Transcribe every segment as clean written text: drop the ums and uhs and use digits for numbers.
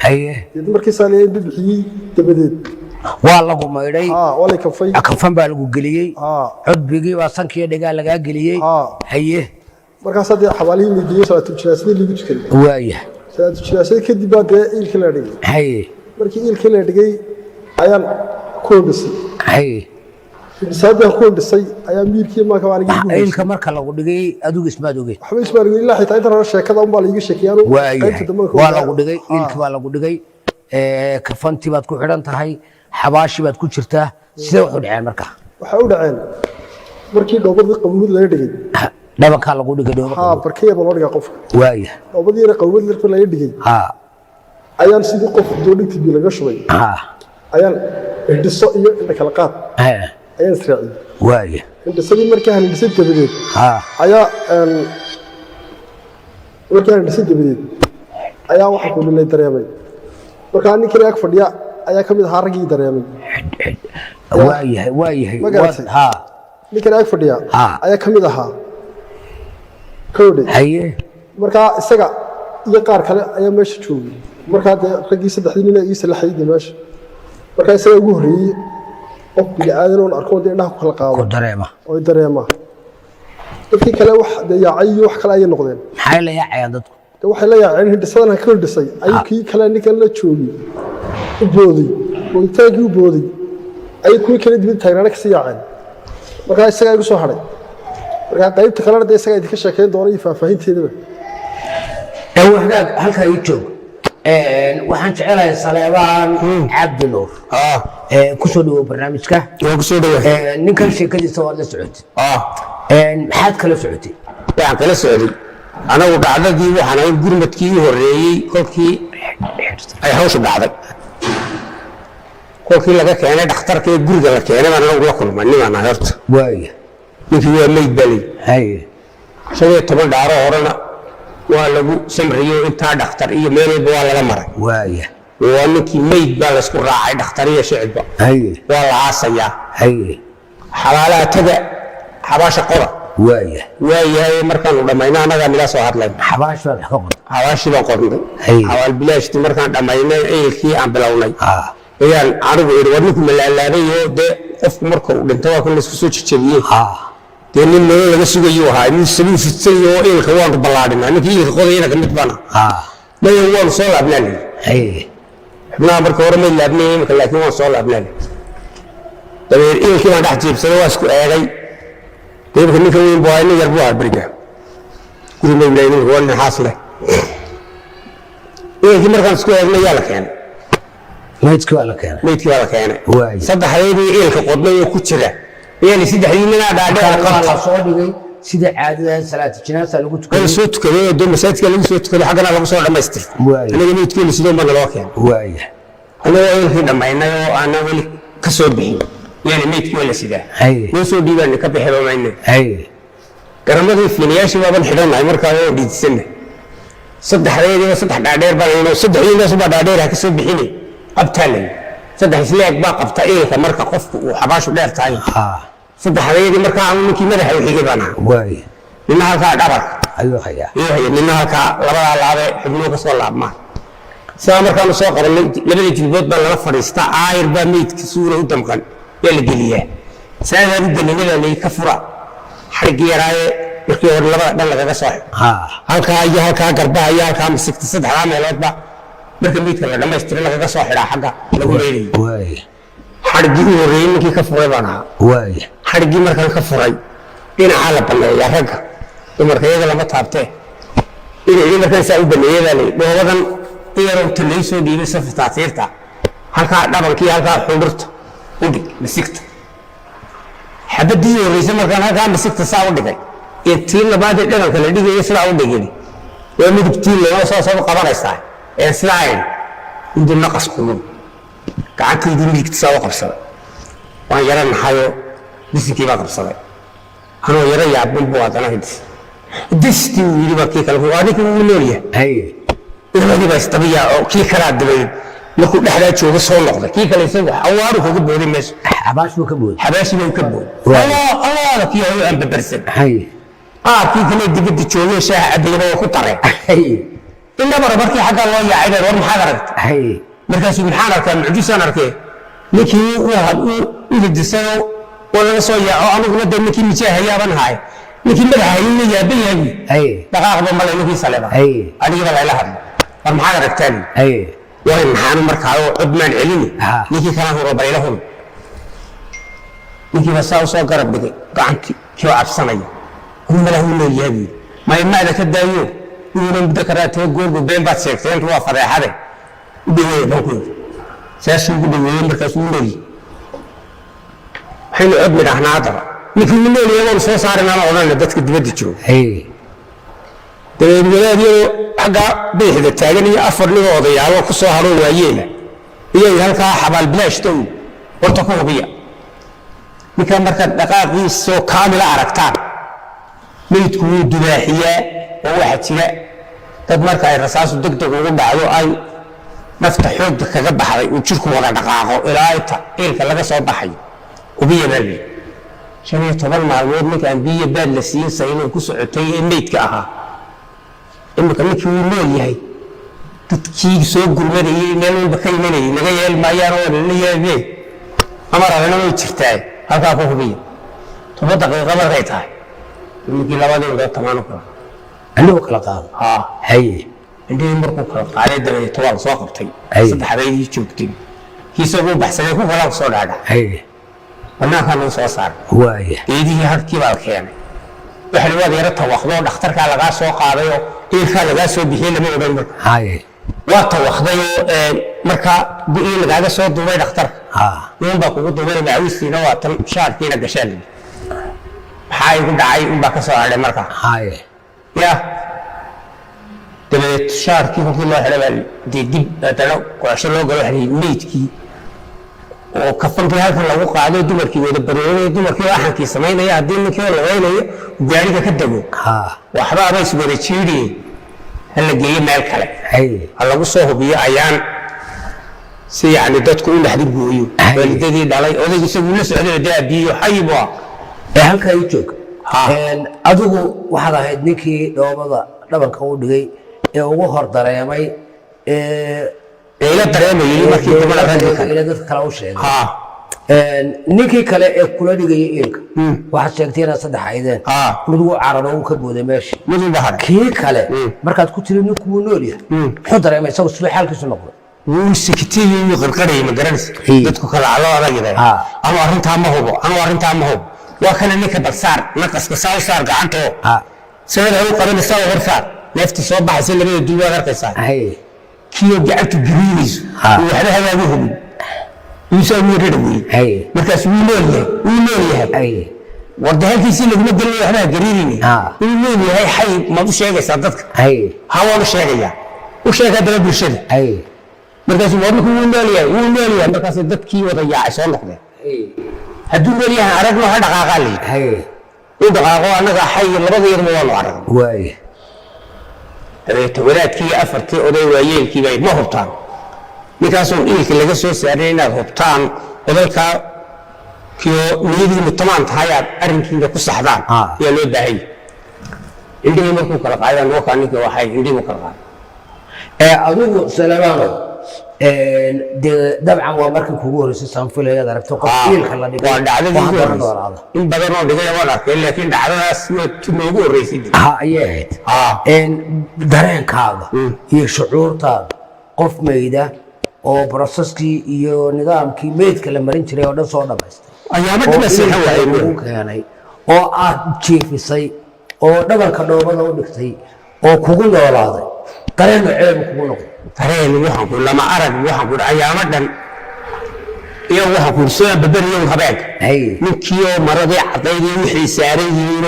haye markii saaleeyay bixiyay dabadeed waa lagu maydhay wala kafay kafan baa lagu geliyay cudbigii waa sankiyo dhigaa laga geliyay haye markaas hadii xawaalihii midiyo salaatu jinaasada lagu tukaday waaya salaatu jinaasada kadib baa ilka la dhigay haye markii ilka la dhigay ayaan ku dhisay haye sababta ku dhisay ayaa miirkii ma ka waanigi ilka marka lagu dhigay adigu ismaad ogey waxba ismaad ogey ilaa xitaa inta sheekada un baa la iga sheekiyaan waa lagu dhigay ilka waa lagu dhigay kafanti baad ku xidhan tahay xabaashi baad ku jirtaa sidee wax u dhaceen marka waxa u dhaceen markii dhoobadii qabuud laga dhigay dhabanka lagu dhigay dhoobada barkeeda loo dhigay qofka waaya dhoobadii qabuud laga dhigay ayaan sidii qof doodhigtii bii laga shubay ayaan dhiso iyo inta kala qaad ayaan israaciyay waaya dhisadii markii aan dhisay dabadeed ayaa markii aan dhisay dabadeed ayaa waxa ku dhilay dareemay marka ninkii ag fadhiya ayaa kamid ahaa raggii dareemay waayahay ninkii ag fadhiya ayaa kamid ahaa kowde haye marka isaga iyo qaar kale ayaa meesha joogay marka raggii saddexdii nin ay salaxayday meesha marka isaga ugu horeeyay qof bini aadan oo arko indhaha ku kala qaado dareema dadkii kale wax yaacay wax kale ay noqdeen maxay la yaacayaan dadku waxay la yaaceen hindhisadan ka hindhisay ayuu kii kale ninkan la joogay u booday booditaanki u booday ayuu kuwii kale dibid taagnaana kasii yaaceen markaa isagaa igu soo hadhay markaa qaybta kalena dee isagaa idinka sheekeyn doona iyo faahfaahinteedaba wahdaad halkaa ii joog waxaan jecelahay Saleebaan Cabdi Nuur kusoo dhawo barnaamijka ninkan sheekadiisa waa la socotay maxaad kala socotay waxaan kala socday anagu dhacdadii waxaan ahay gurmadkii horeeyay kolkii ay hawsha dhacday kolkii laga keenay dhakhtarka ee guriga la keenay baan anagu la kulmay ninaan ahay horta waaya ninkii waa meyd balay haye 15 dhaaro horena waa lagu samriyo intaa dhakhtar iyo meel walba waa laga maray waaya waa ninkii meyd baa la isku raacay dhakhtar iyo shicibba haye waa la aasayaa haye xalaalaha taga xabaasha qoda waayahay markaan u dhammaynay anagaa nila soo hadlay xabaashii baan ka qornay xabaashii baan qornay xawaal bilaashtii markaan dhammaynay ehelkii aan bilownay ayaan anigu iri war ninku malaalaabay oo dee qofku marka uu dhinto waa kan la isku soo jejebiyey dee nin nolol laga sugayuu ahaa nin sabiil fidsan oo ehelka waanu ballaadhinaa ninkii ehelka qodayana ka mid bana maya waanu soo laabnaa lii xubnaha marka hore may laabnay imika laakiin waan soo laabnaa lii dabeer ehelkii baan dhex jiibsaday waa isku eegay deebka ninka weyn buu ahay nin yar buu ahaa beriga guri maylay ninka waa nin xaas leh ehelkii markaan isku eegnay yaa la keenay meydkii waa la keenay saddexdeedii eelka qodnay oo ku jira yani saddexdii ninaa dhaadheer la soo dhigay sida caadada salaatu jinaasa lagu tukaday soo tukaday oo masaajidka lagu soo tukaday xaggana lagu soo dhamaystirtay aniga meydkii sidoo ma naloo keenay aniga eelkii dhammaynay oo aanan weli ka soo bixin يعني ميت ولا سيدا نسوا ديوان كبحلو معنا كرمتي فينياشي بابن حدنا مركا دي السنه صدح ريدي وصدح دادير بان صدح ريدي وصدح دادير هكسب بحيني ابتالي صدح سلاك با قبطا ايه مركا قف وحباشو دير تاي صدح ريدي مركا عمكي مدح وحيجي بانا واي لانها كا دبر ايوه خيا ايوه لانها كا لبدا لابه حبنو كسو لابما سا مركا سو قرن لبدي جلبود با لا فريستا عاير با ميت كسوره ودمقن يلا قليه ساعه الدنيا اللي كفره حق يراي markii hore laba dhan laga soo halka garbaha ayaa ka misigta saddex meeloodba markii midka la dhameystiro laga soo xiraa xagga lagu leeyahay xargii horeeyay ninkii ka furay bana xargii markaan ka furay dhinaca la baneeyaa ragga dumarkayga lama taabtee inay markaan saa u baneeyay dhoobadan iyadoo talay soo dhiibay saftaatiirta halka dhabankii halka xudurta udhig misigta xabadii horeysay markaan halka misigta saa u dhigay intii labaad dhabanka la dhigay sida u dhigay waa midabtii loo soo qabanaysaa ee sidaayeen inta naqas kulun gacantii midigta soo qabsaday waan yaran hayo bisikii baa qabsaday anoo yara yaabin buu adana distii wili markii kale waa ninka uu leeyahay labadii baa istabiya oo kii kala dabay markuu dhexda joogo soo noqday kii kale isagu xawaaru kaga booday meesha xabaashu ka booday Allah kii aan babarsan kii kale dibadda joogay shaaha adeega oo ku taray indhabara markii xagga loo yaacay war maxaad aragtay markaasuu maxaan arkaa mucjisaan arkay ninkii u hidisay oo laga soo yaaco aniguna dee ninkii mijaahayaabaan haay ninkii madaxayna yaaban yahay dhaqaaqba male ninkii saleba anigaba layla hadlo war maxaad aragtaan way maxaanu markaa oo cudmaan celini ninkii kala huro bayla hun ninkii baa soo garab dhigay gacantii kii cabsanaya uu malaha leeyahay maada ka daayo inuu muddo karaatay goorgo been baad sheegtay intuu waa fadeexade dhigay banku saasuu ugu dhaweeyay markaas uu leeyahay waxaynu cod midhahnaa haddaba ninkii uu leeyahay waan soo saarnaa odhanna dadka dibadda jooga dabeedwadaadiyoo xagga bidixda taagan iyo afar nin odayaalo ku soo haro waayeela iyay halkaa xabaal bilaashta horta ku hubiya ninkaa markaad dhaqaaqiisoo kaamila aragtaan meydku wuu dubaaxiyaa oo waxaa jira dad marka ay rasaasu degdeg ugu dhacdo ay nafta xoogda kaga baxday uu jirku wada dhaqaaqo ilaa inta eelka laga soo baxayo hubiya baa leeyi 15 maalmood ninkaan biyo baad la siin saynin ku socotay ee meydka ahaa imika ninkii wuu nool yahay dadkii soo gurmadayay meel walba ka imanayay laga yeel maayaan oo la yeelay amar adana way jirtaa halkaa ku hubiya 7 daqiiqo markay tahay ninkii labadii wada tamaano kala anuu kala qaado haye indii markuu kala qaaday dabay toban soo qabtay saddexdeedii joogtay kiisoo baxsaday ku kala soo dhaadha haye wana kan soo saar waaye eedii halkii baa keenay waxa lagu yara tawaqdo dhakhtarka laga soo qaaday oo ilka laga soo bixiyay lama odan marka haye waa tawaqday marka bii laga soo duubay dhakhtar nin baa kugu duubay macawistiina waa tan shaarkiina gashaan maxay ku dhacay in baa ka soo hadhay marka haye ya dabeed shaarkii ku loo helay dib dadana qorshe loo galo xiriir meedkii oo kafantii halkan lagu qaado dumarkii wada baroorey dumarkii waxankii sameynaya hadii ninkii la weynayo gaariga ka dago waxba ay isku wada jiiriyeen hal geeyo meel kale lagu soo hubiyo ayaan si yani dadku u dhaxdin gooyo walidadii dhalay odaygu isagu la socday daabiyo hayba halka ay joog adigu waxaad ahayd ninkii dhoobada dhabanka u dhigay ee ugu hor dareemay ila dareemayay markii dumar ragga ila dad kala u sheegay ninkii kale ee kula dhigay eelka waxa sheegtay inaa saddex aydeen mid uu cararo uu ka booday meesha mid uu bahar kii kale markaad ku tiri ninku uu nool yahay wuxuu dareemay isagu sidoo xaalkiisu noqday wuu sikitay iyo qarqaray ma garanaysa dadku kala calo aragay ama arinta ma hubo waa kana ninka balsaar naqaska soo saar gacanto sababta uu qaban soo horsaar neefti soo baxay labada duwaa arkaysaa kiyo gacanta gariinayso waxba hawaagu hubin inuu muu reeday markaas uu leeyahay wardahankiisii laguma gelin waxba gariinayni inuu leeyahay xay ma u sheegaysaa dadka hawa sheegaya u sheegay dad bulshada markaas uu leeyahay markaas dadkii wada yaacay soo noqdeen hadduu leeyahay aragno ha dhaqaaqay uu dhaqaaqo anaga xay labadii waa arag waay walaadkii afartii oday waayeelkii bay ma hubtaan ninkaasoo ilka laga soo saaray inaad hubtaan odayka kiyo niyadii mutamaan tahay aad arrinkiina ku saxdaan yaa loo baahay indhihii markuu kala qaadaan waa ninka waxay indhihi kala qaadaan adigu salaamaano dabcan waa markii kugu horeysay saanfilayaad aragto qof ilka la dhigay waa dhacdadii in badan oo dhigay waan arkay laakiin dhacdadaas noogu horeysay ayay ahayd dareenkaaga iyo shucuurtaada qof meeyda oo processkii iyo nidaamkii meedka la marin jiray oo dhan soo dhamaystay ayaama dhamaysay uu keenay oo aad jiifisay oo dhabanka dhoobada u dhigtay oo kugu noolaaday dareen ceeb kugu noqday dareen waxaan ku lama arag waxaan ku ayaama dhan iyo waxaan ku soo babariyo habeenka ninkii maradii cadaydii wixii saaran yihiin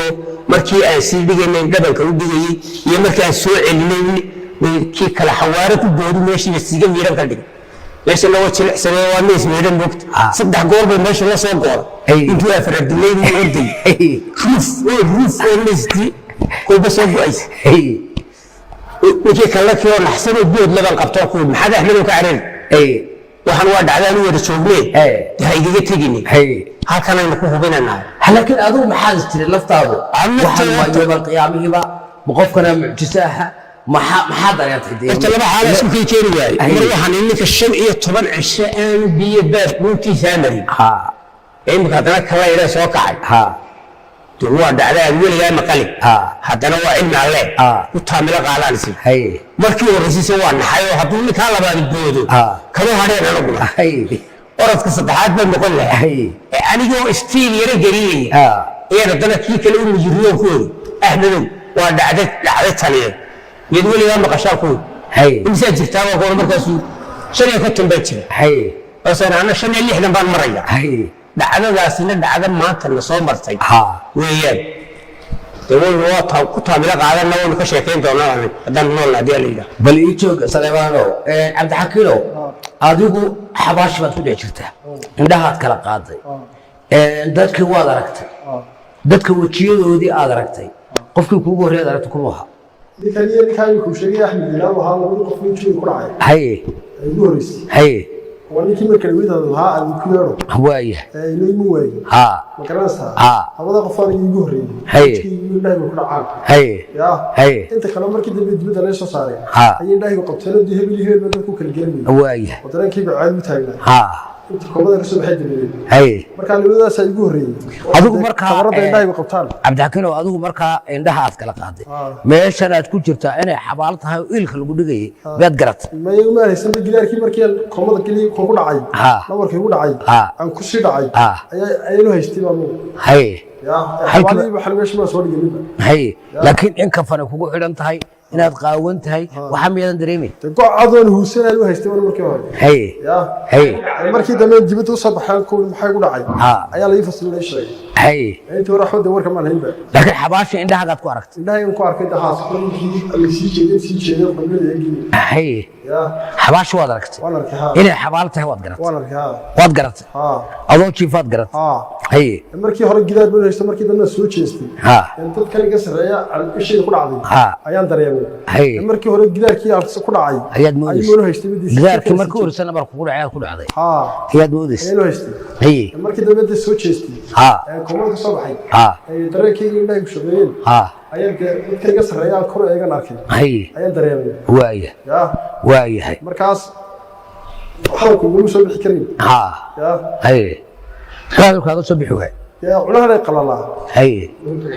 markii aan sii dhiganay dhabanka u dhigay iyo markii aan soo celinay kii kala xawaare ku boodi meeshii siga miiran ka dhigay meesha loo jilicsanay waa mees miiran moogta saddex goor bay meesha la soo gooray intuu afar dileeyay orday ruf listi kolba soo go'ay wixii kala kii oo naxsan oo bood laban qabto ku maxad ahmed ka carin waxaan waa dhacdaan u wada joognay haygiga tegini halkan aynu ku hubinanaa laakiin adigu maxaad tiri laftaadu waxaan waa yawmal qiyaamihiba qofkana mucjisaha maxaa dareentay inta laba xaalad isku keeni waayay mar waxaan iminka 15 cisho aan biyo baad runtiisa marin imika hadana kala ila soo kacay waa dhacdaa weligaa maqali haddana waa cilmi alle ku taamilo qaalansi markii horreysay waa naxay oo hadduu ninkaa labaad boodo kama hadheen anaguna orodka saddexaad baan noqon lahay anigoo istiil yara geliyay iyada dana kii kale u mujiriyo kooda ahmedow waa dhacday taliye mid weligaa maqashaa kooda imsaa jirtaa waa koona markaasuu 5 baa jira basana ana 5 baan maraya dhacdadaasina dhacda maanta la soo martay weeyaan dawal waa ku taamila qaadanna waan ka sheekayn doonaa haddaan nool hadii la yiraahdo bal ii joog Saleemaano Cabdi Xakiino adigu xabaash baad ku jirtaa indhahaad kala qaaday dadkii waad aragtay dadka wajiyadoodii aad aragtay qofkii kuugu horeeyay aragtay kuma aha ninkan ku sheegay Axmed Ilaah waxa lagu qof wajiga ku dhacay ugu horeysay ولكن ما كان يريد هذا الكيرو هوايه اللي مو واي ما كراسها هذا قفار يجوري الله يكون عام يا انت كلام مركي دبد ليش صار هي الله يقتل دي هبلي بدك كل جيم هوايه ودران كيف عاد تاينا انت كوبا رسم حد marka labadaas ay ugu horeeyay adigu marka sabarada indhaha ay qabtaan Cabdi Xakiino adigu marka indhaha aad kala qaaday meeshan aad ku jirtaa inay xabaal tahay ilka lagu dhigay baad garat ma igu haysan gidaarkii markii koomada kaliya ku dhacay nabarkii ku dhacay aan ku sii dhacay ayay loo haystay baa ya halkii waxa meesha ma soo dhigay laakiin in ka fana kugu xidhan tahay inaad qaawan tahay waxa miyadan dareemay go'adoon huusanay loo haystay markii hore markii dambe dibadda u soo baxay ku maxay ku dhacay ayaa la ifaslinay shay inta raxmada warka ma lahayn laakiin xabaasha indhaha ku aragtay indhaha ku arkay dhahaas kulli sii jeeday xubnadeedii xabaasha waad aragtay inay xabaal tahay waad garatay adoo jiifaad garatay markii hore gidaar buu haystay markii dambe soo jeestay dad kale ka sareeya ishii ku dhacday ayaan dareemay markii hore gidaarkii ku dhacay ayaad moodayay gidaarkii markii hore nabar ku dhacay ku dhacday ayaad moodayay markii dambe soo jeestay koomada soo baxay dareenkii indhaha ku shaqeeyeen ayaan dadka ka sareeya kor eegan arkay ayaan dareemay waayahay markaas waxaan kugu soo bixi karin kaaga soo bixi waay cunaha qalala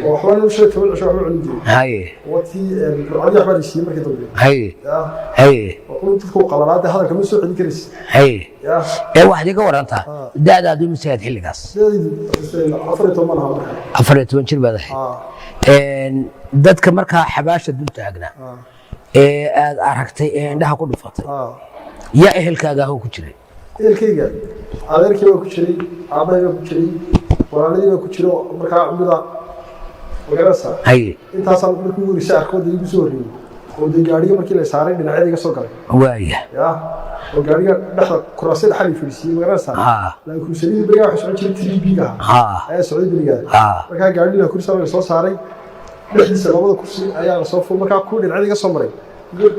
waxaan u sheegay waxaan cundi wati burcadi waxba dhisi markii dambe qultu qalalaad hadalka ma soo celin karis waxaad iga warantaa daadaadu misaad xilligaas 14 jir baad dadka markaa xabaasha dul taagnaa aad aragtay indhaha ku dhufatay ya ehelkaaga ku jiray ehelkayga adeerkii ku jiray aabahay ku jiray walaalay ku jiro markaa cumada wagarasa intaas aan markii ugu risay arkooda igu soo horreeyay oo gaariga markii la saaray dhinacyada iga soo galay waaya oo gaariga dhaxda kuraasada xalif fiirsiyay wagarasa laakiin kursiyada bariga waxa soo jiray TVga ayaa soo bariga markaa gaariga kursiga soo saaray dhexdiisa labada kursi ayaa soo fur markaa ku dhinacyada iga soo maray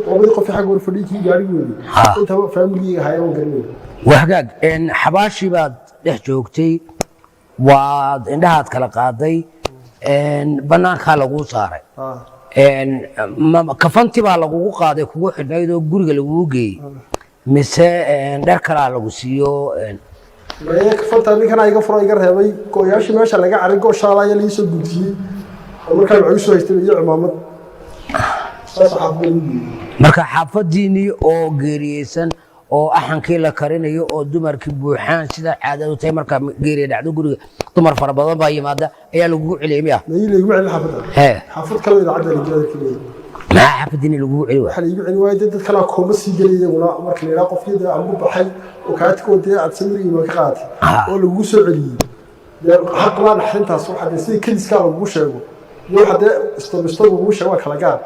وبدي قف حق ورفديكي قاعد يقول انت فاميلي هاي وقرني وحقاق ان حباشي بعد دح joogtay waad indhahaad kala qaaday banaanka lagu saaray kafanti baa lagu qaaday kugu xidhnayd oo guriga lagu geeyay mise dhar kala lagu siiyo kafanta ninkan iga furo iga reebay gooyaashi meesha laga carin gooshaalaya la soo gudiyay markaa wuxuu soo haystay iyo cimaamad marka xaafadiini oo geeriyeysan oo axankii la karinayo oo dumarkii buuxaan sida caadadu tahay marka geeriye dhacdo guriga dumar fara badan baa yimaada ayaa lagu celiyay lagu celin xaafada xaafad kale idaacada la jeedo kaliya ma xaafadiini lagu celi waxa lagu celi waayay dad kala kooma sii galiyay marka la yiraahdo qofkii aan u baxay oo kaadkoodii aad samiri ma ka qaatay oo lagu soo celiyay xaq la dhaxintaas waxa si kaliska lagu sheego waxda istabisto ugu sheego kala gaar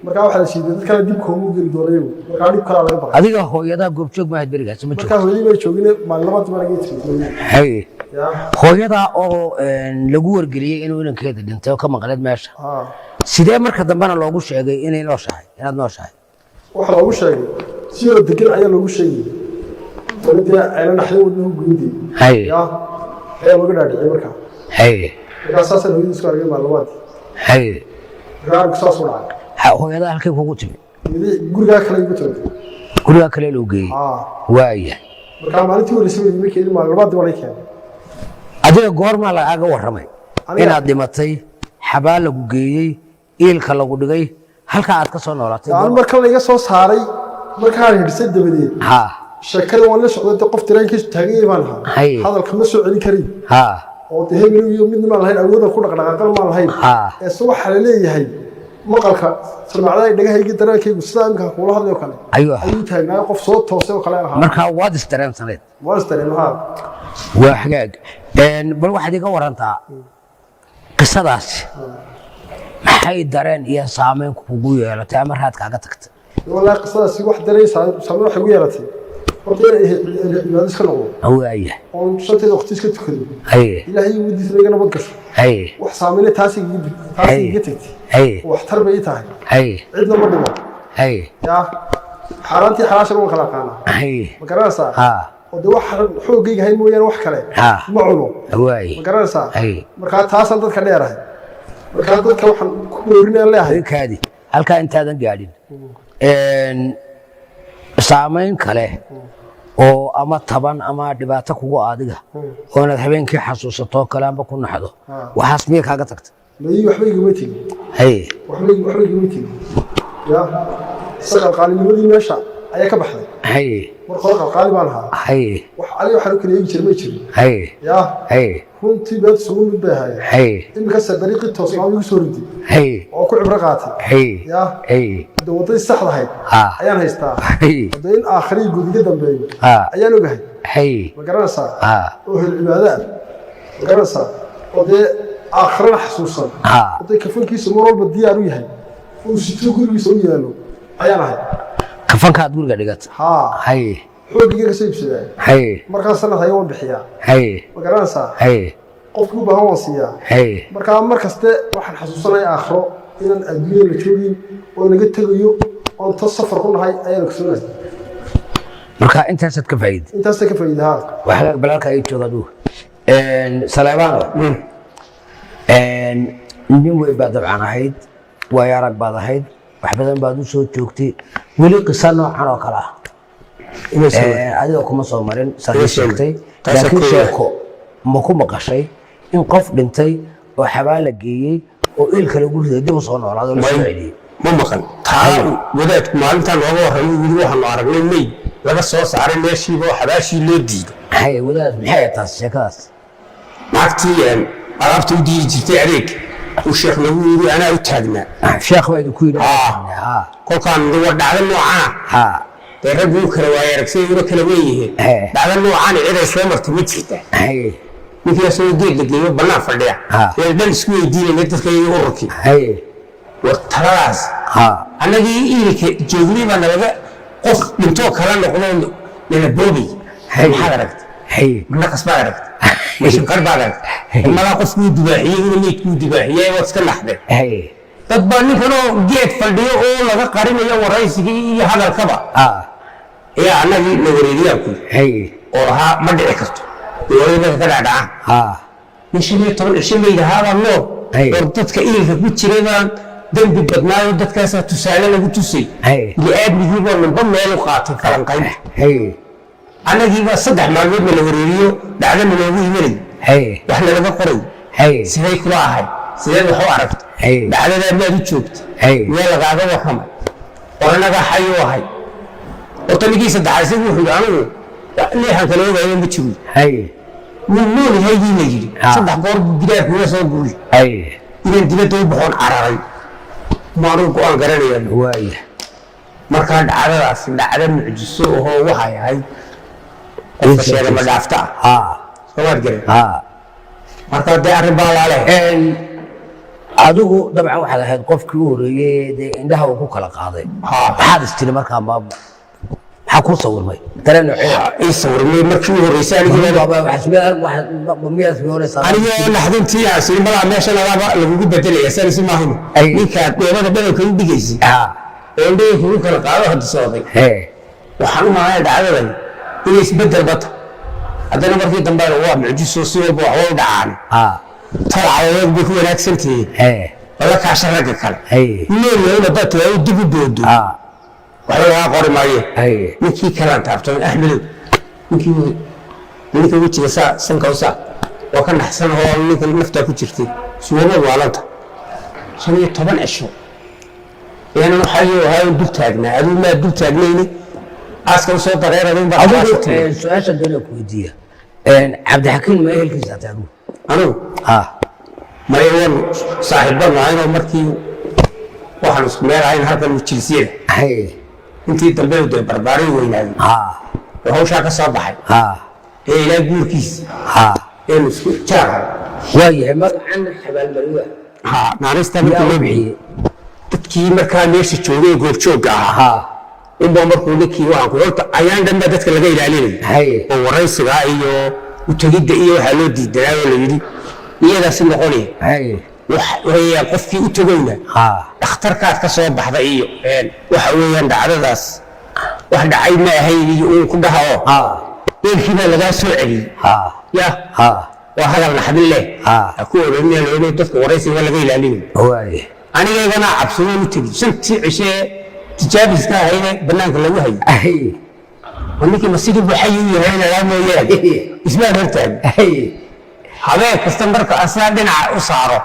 marka waxa la sheegay dadka dib koomu geli doonay marka dib kala laga baqay adiga hooyada goob joog ma hadbarigaas ma joog marka hooyadii bay joogin maalmaad maragay hooyada oo lagu wargeliyay inuu inankeeda dhintay oo ka maqleed meesha sidee marka dambana loogu sheegay inay nooshahay inaad nooshahay waxa loogu sheegay sidoo degan ayaa loogu sheegay waliba ayna dhaxlay wadnuhu guudii ayaa lagu dhaadhicay marka marka saasana hooyadii isku argay maalmaad raag saas u dhacay hooyada halkay kugu timi gurigaa kale igu timi gurigaa kale loo geeyey waaya markaa maalintii horreysay ma keenin maalin labaadii waa keenay adiga goormaa lagaaga warramay inaad dhimatay xabaal lagu geeyey iilka lagu dhigay halka aad ka soo noolaatay marka la iga soo saaray markaan hidhisay dabadeed sheekada waan la socday qof tareenkiisu taagay baan ahaa hadalka ma soo celin karin oo hebel iyo midna ma lahayn awoodan ku dhaqdhaqaaqan ma lahayn ee soo waxa la leeyahay maqalka sarmacday dhagahayga dareenkaygu sida imka kula hadlayo kale ayuu taagnaa qof soo toosay oo kale ahaa marka waad isdareemsaneed waa xagaag bal waxaad iga warantaa qisadaasi maxay dareen iyo saameyn kugu yeelatay ama raad kaaga tagtay والله قصص واحد دري سامي waxa ugu yeelatay horta inay iska noqdo awaya oo shaqada waqtiis ka tukado ilaahay wadiis laga nabad gasho wax saameeyay taasi gitay wax tarbiyay tahay cidna ma dhigo ya xaraantii xalaasha ma kala qaana ma garanaysaa oo wax xoogayga hay mooyaan wax kale ma cuno away ma garanaysaa marka taas dadka dheerahay marka dadka waxaan ku weerinaa leeyahay kaadi halka intaadan gaadhin saameyn kale oo ama taban ama dhibaato kugu adiga oo inaad habeenkii xasuusato kale amba ku naxdo waxaas miya kaaga tagta waxba igama tegin waxba igama tegin ya sagal qaalinimadii meesha ayaa ka baxday mar hore qaali baan ahaa wax ali waxa uu kale jiray ma jirin ya runtii baad soo mid baahay imika sadariiqi toosnaa igu soo rinday oo ku cibro qaatay ya dawladda saxda ahayd ayaan haystaa dadin aakhiri gudiga dambeeyay ayaan ogahay ma garanaysaa oo hel cibaadada ma garanaysaa oo de aakhirana xasuusan oo de kafankiisa mar walba diyaar u yahay oo si gurigiisa u yaalo ayaan ahay kafanka aad guriga dhigatay xoogiga ka soo ibsaday markaa sanad ayaan bixiyaa ma garanaysaa qofku baahan waan siiyaa markaa mar kaste waxaan xasuusanayaa aakhiro inaan adduunyada la joogin oo laga tagayo oo ta safar ku nahay ayaan ka soo marka intaasaad ka faa'iidaa waxa balaalka ay joogadu Saleebaan nin way baad dabcan ahayd way arag baad ahayd wax badan baad u soo joogtay weli qisa noocan oo kale adiga kuma soo marin saad sheegtay laakiin sheeko ma ku maqashay in qof dhintay oo xabaal la geeyey oo ilka lagu riday dib u soo noolaado la soo celiyay ma maqan taa wadaadku maalintan looga warramay wili waxaanu aragnay may laga soo saaray meeshiiba oo xabaashii loo diiday wadaad maxay taas sheekadaas naagtii alaabta u diidi jirtay adeeg uu sheekh nagu yiri anaa u taagnaa sheekh baa ku yiri kolkaan war dhacdo noocana raggu kala waayay aragsay inuu kala weeyay dhacdo noocaan cid ay soo martay ma jirta ninkii soo geed la geeyo banaan fadhiya ee dhan isku weydiinay dadka iyo ururkii wartalaas anagii iilka joogni baa naga qof dhinto kala noqdo nina boobi maxaa aragtay mana qasbaa aragtay meesha qarba aragtay mala qofku dibaaxiyay inuu meedku dibaaxiyay oo iska naxday dad baa ninkanoo geed fadhiyo oo laga qarinayo waraysigii iyo hadalkaba ayaa anagii la wareegiyaan ku oo lahaa ma dhici karto dowladda ka dhacdhaca nishan iyo 10 cisho maydahaaba loo war dadka iilka ku jiray baan dambi badnaayo dadkaasaa tusaale lagu tusay li-aadmigii baa ninba meel u qaatay falanqayn anagii baa 3 maalmood la wareeriyo dhacdana loogu imanay wax lalaga qoray siday kula ahay sidee wax u aragtay dhacdada maad u joogtay meel lagaaga warramay oo anaga xayo ahay oo tanigii saddexaad wuxuu anigu leexan kale ogaayay ma jiro min nool haydi ma jiri saddex goor gidaarku la soo guuri inaan dibadda u baxoon cararay maanu go'aan garanaya waaya markaa dhacdadaas dhacdo mucjiso oo waxay ahayd qofka sheega ma dhaafta soomaad garan markaa dee arrin baa laale adigu dabcan waxaad ahayd qofkii u horeeyey dee indhaha uu ku kala qaaday maxaad istiri markaa maxaa ku sawirmay dareen ii sawirmay markii u horeysay anigoo naxdintii aasiri malaa meesha lagugu bedelaya sanisi maahino ninkaa dheebada dhadanka u dhigaysay oo indhahii kugu kala qaado hadda socday waxaan u maanaya dhacdadan inay isbedel bata haddana markii dambe waa mucjiso si walba wax waa u dhacaan talcadood bay ku wanaagsantihiin ولا كاشرك كله هي نيل هنا بات يا ودي بدو ولا قري ماي هي نكي كلام تعرفون احمل نكي وجهي سنكوسا وكان احسن هو نيك نفتا ku jirtay suuba waalanta 15 cisho يعني waxay ahayn dul taagnaa aduu ma dul taagnayni aska soo dareeradeen baa su'aasha dana ku weydiiya cabdi xakiin ma ehelkiisa taagu anu maayeen saaxiibada ayna markii waxaan isku meelahayn halkan jilsiyada hay intii dambe u barbaarin weynaaday hawsha ka soo baxay ilaa guurkiis inuu isku jaaray waayahay magacan xabaal mariwa naarista markii dadkii markaa meesha joogay goobjooga ahaa inba markuu ninkii waxaan ku horta ayaan dhanba dadka laga ilaalinay oo waraysiga iyo u tagidda iyo waxa loo diiday oo la yiri iyadaas noqonay waxay qofkii u tagayna dhakhtarkaad ka soo baxday iyo waxa weeyaan dhacdadaas wax dhacay ma ahayn iyo uu ku dhaho ilkiina laga soo celiyay ya waa hadal naxdin leh ku oranayay dadka waraysiga laga ilaalinay anigana cabsoonin tagi shantii cishe tijaabiska hayne banaanka lagu hayo waniki masjid waxay yahay la mooyay isma bartaan habeen kasta marka asaan dhinaca u saaro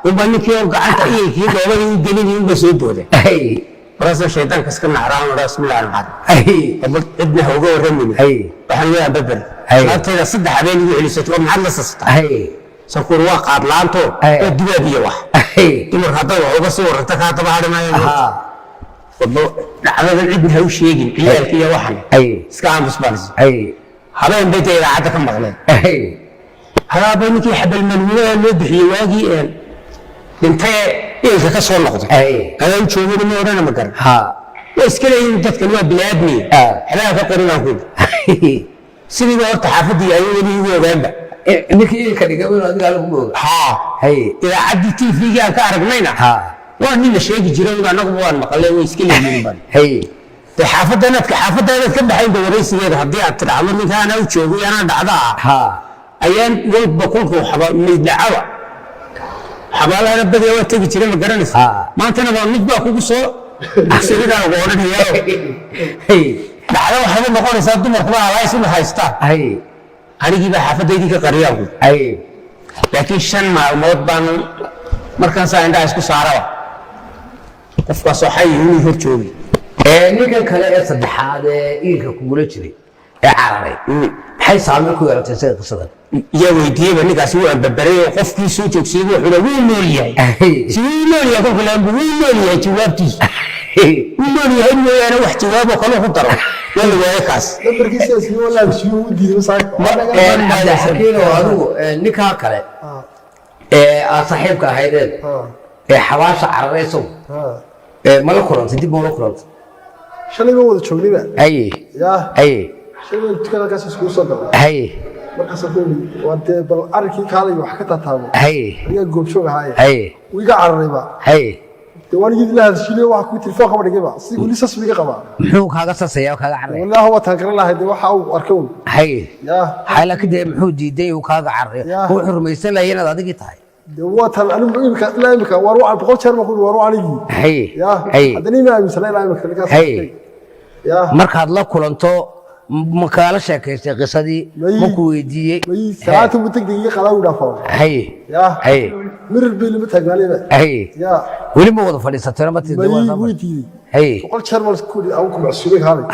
uba ninkii gacanta iyo kii doobay u gelin in soo booday rasa shaytaan kaska naaraan rasmilaan had ibna hooga waramin waxaan leeyahay babal maanta saddex habeen iyo celisato maxad la sasta sakuur waa qaad laanto oo dibadiyo wax dumar hadda uga soo warta ka taba hadhanayo dhacdadan cidna ha u sheegin ciyaalkiiyo waxan iska aamus baanis habeen bay idaacada ka maqleen hadaaba ninkii xabal malwada loo bixiyay waagii dhintay ilka ka soo noqday ayaan joogay ma oran ma garan way iska leeyihiin dadkan waa bilaadmi xalaa ka qorinaan ku sidii horta xaafadii ay weli ugu ogaanba ninkii ilka dhigay oo adiga lagu mooga idaacadii TV-ga ka aragnayna waa nin la sheegi jiray anagu waan maqlay way iska leeyihiin ban xaafadana ka baxay waraysigeeda haddii aad tiraahdo ninkaan uu joogo yana dhacdaa ayaan walba kulku xaba midnacawa xabaalana badiyaa waa tagi jiray ma garanaysa maantana waa mid baa kugu soo aksirida ugu oranaya dhacdo waxay noqonaysaa dumarku waa la isla haystaa anigii baa xaafadaydii ka qariyaan laakiin 5 maalmood baan markaan saa indhaha isku saaraba qofkaas waxay inuu hor joogay ninkan kale ee saddexaad ee iilka kugula jiray ee cararay maxay saameyn ku yeelatay sida qisadan iyo weydiiyay ninkaasi waa babaray qofkii soo joogsiiyay wuxuu wuu nool yahay si wuu nool yahay qofka la wuu nool yahay jawaabtiisa wuu nool yahay mooyaane wax jawaab oo kale ku daro wala waa kaas nambarkiisa si wala si uu diiday xakiin oo adigu ninka kale saaxiibka ahaydeen xawaasha cararayso ma la kulantay dib ma la kulantay shalay ma wada joognayba shalay tukada kaas isku soo galay markaas wada bal arkii kaalay wax ka tataabo ayaa goobjoog ahaay wiiga cararayba wanigii la hadshilay wax ku telefoon qaba dhigayba si wali sasbiga qaba muxuu kaaga sasayaa kaaga carray wallahi huwa taagran lahayd waxa uu arkow xala kidee muxuu diiday uu kaaga carray uu xurmaysan lahayn inaad adigi tahay دوّات الأمريكا لا أمريكا وروح بقول شر ما كل وروح عليه هذا ما مثلا لا أمريكا يا مركز الله كلنتو مكالة شكل قصدي مكويدية ساعات بتقدر خلاص ودافع يا مر بيل متقالي يا ولي ما وظف لسه ترى ما تدور بقول شر ما كل أو كم عشرين هذا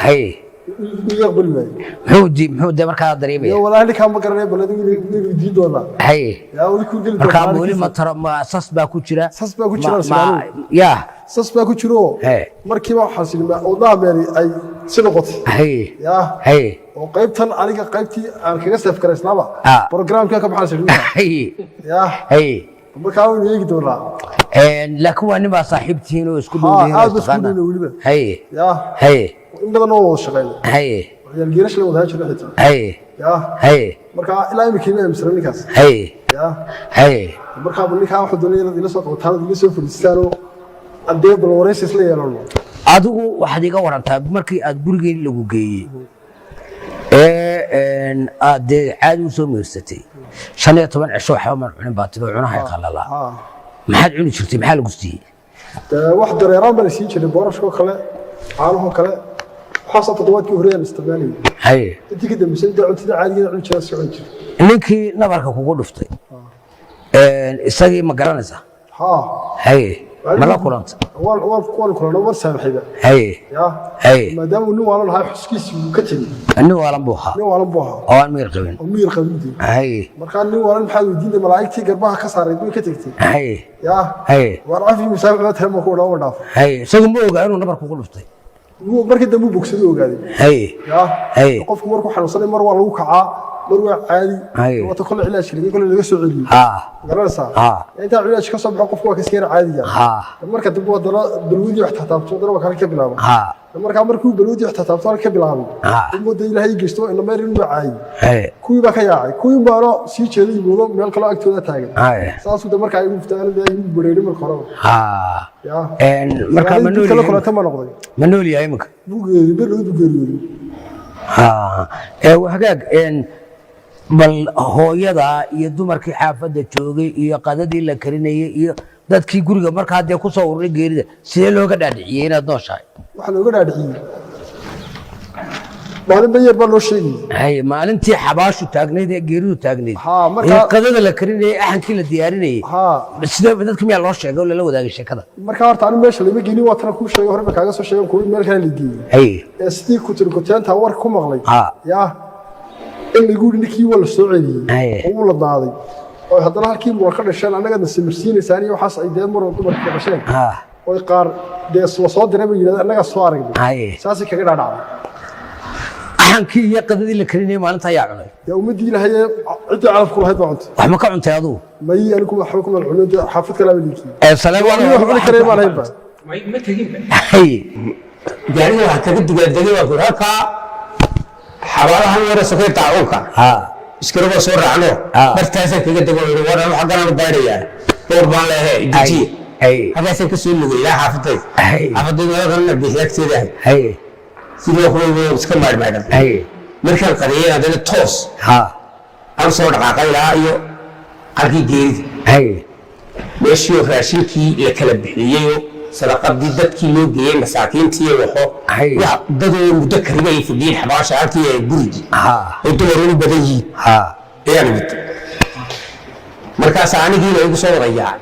يقبل معي محود مركز ضريبة والله اللي كان مقرنه بلده يجي دولار يا ولي كل مركز ولي ما ترى ما أساس باكوشرا يا أساس باكوشرو مركب حاصل ما أوضاع يعني أي سنقط يا وقيبتن عليك قيبتي أنا كنت أفكر إسلامه برنامج كم حاصل يا مركز يجي دولار لكن أنا ما صاحبتي إنه يسكتون يا إن بدنا نوصل شغال يعني الجيرش لو ده شو يا مركا لا يمكن أن يمسرني كاس يا مركا بني كان واحد دنيا اللي صوت وثالث اللي سوف يستانو أديه بالوريس يسلي يلونه أدو واحد يقول ورنتا مركي أدبرجي اللي جوجي إن أدي عادو سومي استي شنو طبعا عشوا حوامر عن باتلو عنها يقال الله maxaad cuni jirtay maxaa lagu siiyey wax dareeraan baa la siin jiray boorashkoo kale caanahoo kale waxaasoo toddobaadkii horeyaan isticmaalayay haye intii ka dambeysay intaa cuntada caadigeeda cuni jiraa socon jiray ninkii nabarka kugu dhuftay isagii ma garanaysaa haa haye ma la kulanta waan kulana war saamaxayba haye haye maadaama nin waalan ahaa xuskiisii uu ka tegey nin waalan buu ahaa oo aan miyir qabin haye markaa nin waalan maxaad weydiinta malaa'igtii garbaha ka saarayd way ka tegtay haye haye waar cafi misaamax baa tahay markuu dhawo dhaafo haye isagu ma ogaa inuu nabar kugu dhuftay markii dambe bogsaday ogaaday haye qofku markuu xanuunsanay mar waa lagu kacaa mar waa caadi wata kole cilaaj kale kole laga soo celiyo garanaysaa inta cilaaj ka soo baxo qofku waa ka skeer caadiga marka dib wadana balwadi wax taabto wadana waa kale ka bilaabo markuu balwadi wax taabto ka bilaabo umada ilaahay geesto in la meerin waa caadi kuwii baa ka yaacay kuwii baano sii jeeday moodo meel kale agtooda taagan saasuu da markaa ay muftaan ay bureeyay marka hore marka manoli kala kulanta ma noqday manoli yahay marka bugeeyay balwadi geeriyooday hagaag bal hooyada iyo dumarkii xaafadda joogay iyo qadadii la karinayay iyo dadkii guriga markaa dee ku soo ururay geerida sidee looga dhaadhiciyey inaad nooshahay waxa looga dhaadhiciyey maalin bayar baa loo sheegay haye maalintii xabaashu taagnayd ee geeridu taagnayd ee qadada la karinayay axankii la diyaarinayay sidee dadka miyaa loo sheegay oo lala wadaagay sheekada markaa horta anigu meesha lama gelin waa tana kuu sheegay hore kaaga soo sheegan kuwi meel kale la geeyey haye sidii kutirkutaanta war ku maqlay in lagu yidhi ninkii waa la soo celiyey oo uu la daaday oo haddana halkii muran ka dhasheen annagana samirsiinaysaan iyo waxaas ay dee muran dumarka dhasheen oo qaar dee soo diray bay yidhahdeen annagaa soo aragnay saasay kaga dhaadhacday axankii iyo qadadii la karinayay maalinta ayaa cunay yaa ummaddii ilaahay ciddii calafku lahayd baa cuntay wax ma ka cuntay adugu may anigu waxba kuma cunin xaafad kale baa liikii salaam wax cuni karay baan haynba ma teginba haye gaariga waxa kaga dugaadegay waa halkaa xabaalahan yara sokay taawunka iskiraba soo raacno bartaasa kaga dago waran waxa garan baadhaya door baan leeyahay deji hagaasa ka soo lugay ilaa xaafadayda xaafadayda bixiyagteeda sidoo kale iska maadmaadan markaan qariyay adana toos aan soo dhaqaaqay ilaa iyo halkii geerida meeshii raashinkii la kala bixiyay sadaqadii dadkii loo geeyay masaakiintii waxo dadoo muddo kariba ay fadhiyeen xabaasha halkii ay gurigi oo dumaruu badan yihiin ayaan mid markaas anigii la igu soo wadayaa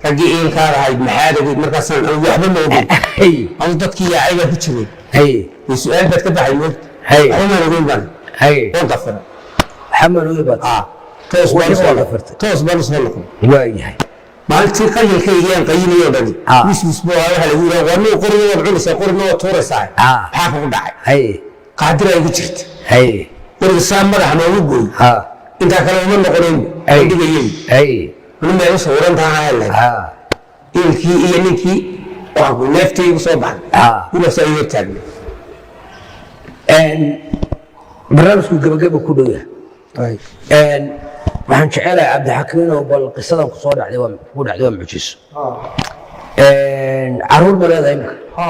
raggii eelkaada ahayd maxaad ogeyd markaasaan waxba ma ogeyn ama dadkii yaacaygaa ku jiray su-aal baad ka baxay moogta waxbamaan ogeyn baan waan dafira xaman ogeyn baad toos baan usoo noqon waayahay maalintii qayilkaygiyaan qayinayo dhani wiswisbo waxa lagu yidhaa waa nuu qorina waad cunaysaa qorina waad tuuraysaa maxaa kugu dhacay qaadiraa igu jirta qoriga saa madaxa noogu gooy intaa kale uma noqonayn dhigayay nin meel sawiran taana lahayd ilkii iyo ninkii waxaa ku neeftay igu soo baxay inaasaa iga taagna barnaamijku gabagaba ku dhow yahay waxaan jecelahay cabdixakiin oo bal qisadan ku soo dhacday waa mucjiso caruur ma leedahay imika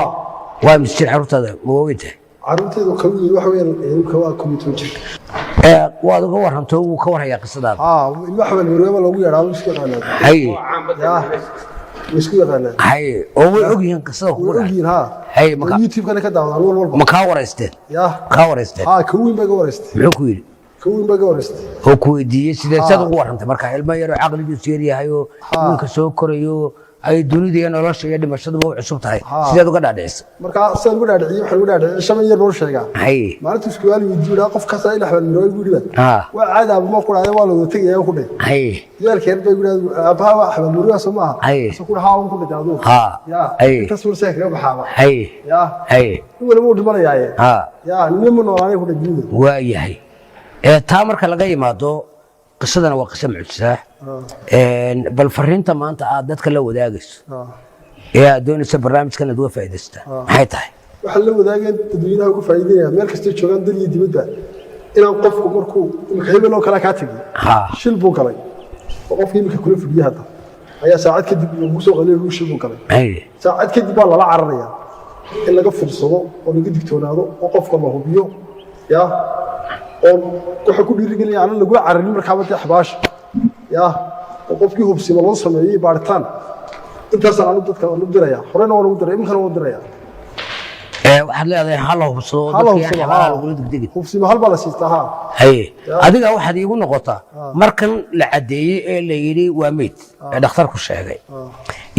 waa misjir caruurtaada ma waaweyn tahay caruurteedu qawiyi waxa weeyaan imika waa komiton jirka waad uga warranto wuu ka warhayaa qisadaada ilma xabal wareema loogu yeedhaa isku yaqaanaa isku yaqaanaa oo way ogyihiin qisada kugu dhacay youtube-kana ka daawadaan wal walba ma kaa waraysteen kawiin baa ga waraystay muxuu ku yidhi kawiin baa ga waraystay oo ku weydiiyey sidee saad ugu warrantay marka ilmo yaroo caqligiisu yaryahay oo ninka soo korayo ay dunida iyo nolosha iyo dhimashaduba u cusub tahay sideed uga dhaadhicisay markaa sidaan uga dhaadhiciyey waxaan uga dhaadhiciyey shaban yar baan u sheegaa maalinta iskuwaali weydiiyo dhaa qof kasta ila xabal mirooy buu dhiba waa caadi aabama ku dhacday waa la wada tegaya ku dhay yaalkeer bay ku dhahday aabbaha waa xabal mirooy soo maaha asoo ku dhahaa un ku dhintay aduu intaas wal see kaga baxaaba nin waliba uu dhimanayaaye nin ma noolaanay ku dhay dunida waa yahay taa marka laga yimaado qisadana waa qiso mucjisaa bal fariinta maanta aad dadka la wadaagayso ee aad doonaysa barnaamijkan aad uga faa'iidaystaa maxay tahay waxaan la wadaageen dadweynaha uga faa'iideynaya meel kastay joogaan dal iyo dibadba inaan qofku markuu imika hebel oo kale kaa tegay shil buu galay oo qofkii imika kula fidhiye hadda ayaa saacad kadib lagu soo qaliyay lagu shil buu galay saacad kadib baa lala cararayaa in laga fiirsado oo laga digtoonaado oo qofka la hubiyo oo waxa ku dhiirigelaya aan lagu cararin markaa wada xabaasha oo qofkii hubsimo loo sameeyay baaritaan intaasaan aanu dadka u diraya horena waan ugu diray imkana waan diraya waxaad leedahay hal hubsado dadkii xabaa lagu degdegay hubsimo hal baa la siistaa ha haye adiga waxaad iigu noqotaa markan la cadeeyay ee la yiri waa meed ee dhakhtarku sheegay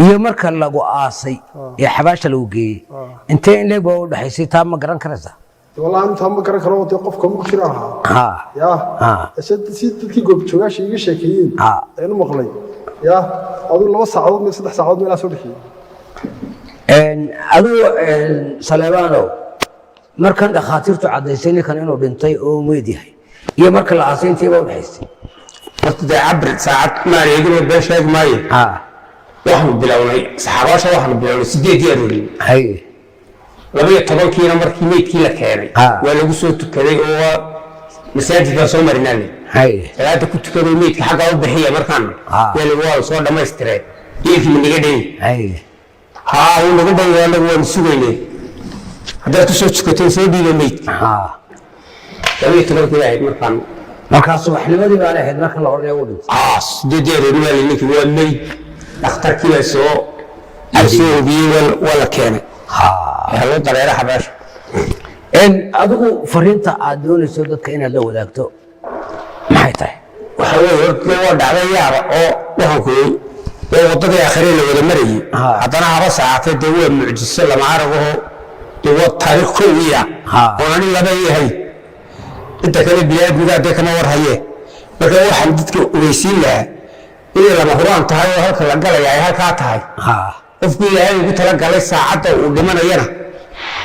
iyo marka lagu aasay ee xabaasha lagu geeyay intee in leeg u dhaxaysay taa ma garan karaysaa والله أنت هم كرر كرر وتي قف كم كشراها يا أشد سيد تيجي قب شويش يجي شاكين أنا مغلي يا أقول الله ساعات من 6 ساعات من أسود شيء أدو سليمانو مركن دخاتيرته عديسيني كان إنه بنتي أو ميدي هي هي مركن العاصين تيبا وحيستي وقت عبر ساعات ما يقول بيش هيك ماي واحد بلاوني صحاباش واحد بلاوني سيدي ديالوري هي لبي طبقينا مركي ميدكي لا كيري waa lagu soo tukaday oo masaajidka soo marinay salaada ku tukaday meedka xaga u bixiya markaan waa lagu soo dhamaystiray yeelkii maniga dhay uu naga dhay waa lagu sugaynay hadda soo tukatay soo dhiibay meed labay طبقينا ahayd markaas waxnimadii baa ahayd marka la horreeyo u dhintay sideedii reer ninkii waa meed dhakhtarkii soo biyay wala keenay هلو طريقة حباش adigu fariinta aad doonayso dadka inaad la wadaagto maxay tahay waxa weeye waa dhacday yaaba oo waxaan ku wadada aakhireen la wada marayay haddana haba saacatay dee waa mucjiso lama arago dee waa taariikh koowiya oo ani laba yahay inta kale bilaadmiga dee kama war haye marka waxaan dadka ogeysiin lahaa inay lama huraan tahay oo halka la galaya ay halkaa tahay qofkii ilaahay ugu talagalay saacadda uu dhimanayana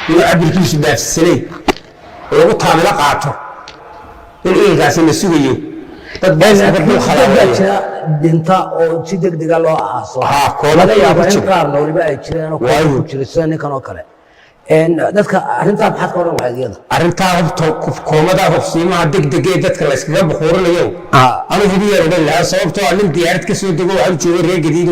inuu cabirkiisu dhaafsanay lagu taamilo qaato in ilkaasi la sugayo dad badan dinta oo si degdeg ah loo aaso laga yaabo in qaar noolba ay jireen oo ku jirsan ninkan oo kale dadka arrintaa maxaad ka oran lahayd iyada arrintaa koomada hubsiimaha degdeg ee dadka la iskaga buxurinayo anigu hadiya oran lahaa sababtoo ah nin diyaarad ka soo dego waxa uu joogay reer gadiid